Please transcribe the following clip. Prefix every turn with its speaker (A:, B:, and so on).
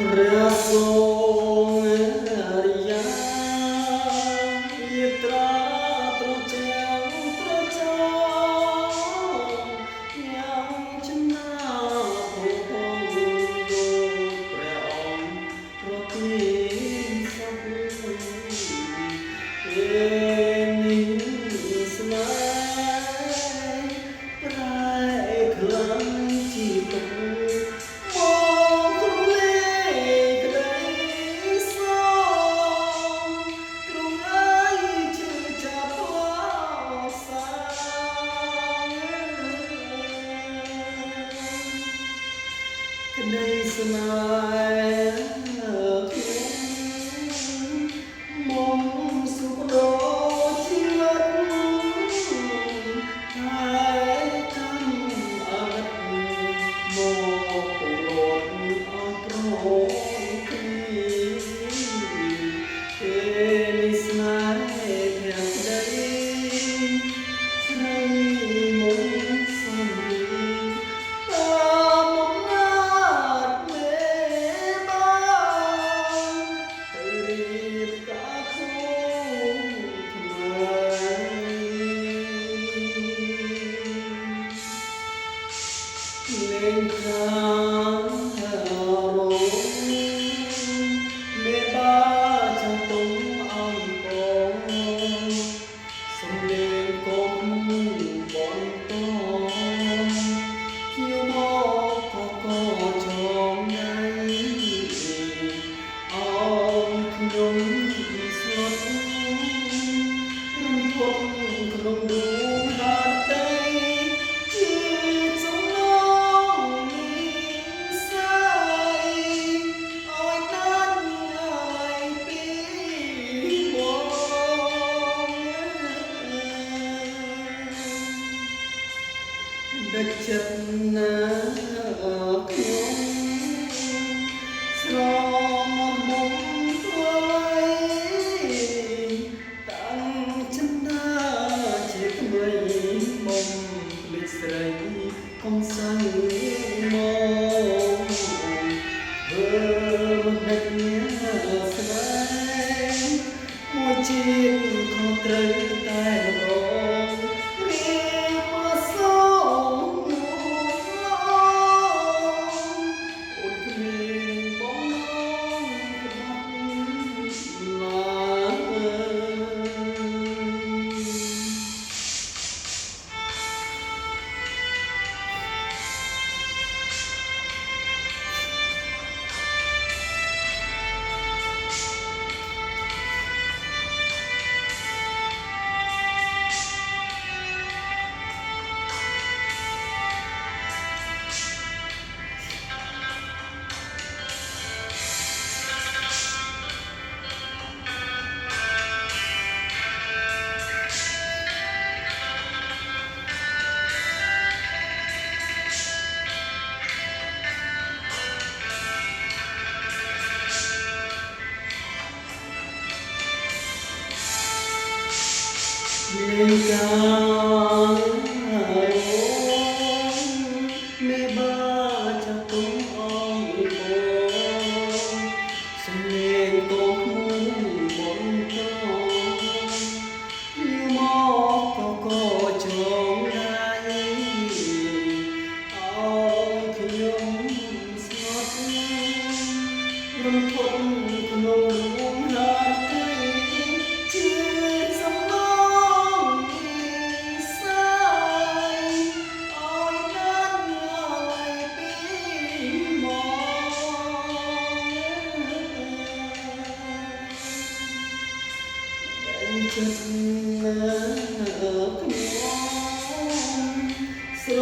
A: ព្រះសូងរិយាយាត្រាត្រជាងត្រចញ៉ាំចំណាព្រះអង្គដូចព្រះអង្គប្រទានសពពេលនេះស្នេហ៍ប្រែខ្លាំងជាទុកក្តីស្នេហ៍ខ្ញុំមកសុខដោជីវិតហើយកម្មអរិតមកពរត់អស់ប្រគ្នាពេលនេះស្នេហ៍ទាំងក្តីស្រីមុនសំរីលេងខាងរោមេបាចាំទុំអង្គសំលេងកុំបនតខ្ញុំមកក៏ចងដៃអោខ្ញុំស្លុតរំភពក្នុងដួងហាតីដឹកចិត្តណាខ្ញុំស្រមកមុំធ្វើតាំងចិនដាជាថ្មីមុំភ្លេចស្រីកុំសៅមកធ្វើដឹកញាស្នេហ៍មួយជាតិខុសត្រូវតែម្ដងលេងកាមេបាចាំទុំអង្គសំលេងកូនបនតមកក៏ចងដៃអោខ្ញុំស្ងប់រំភពក្នុងដួងហាតីជាចិត្តណាខ្ញុំស្រ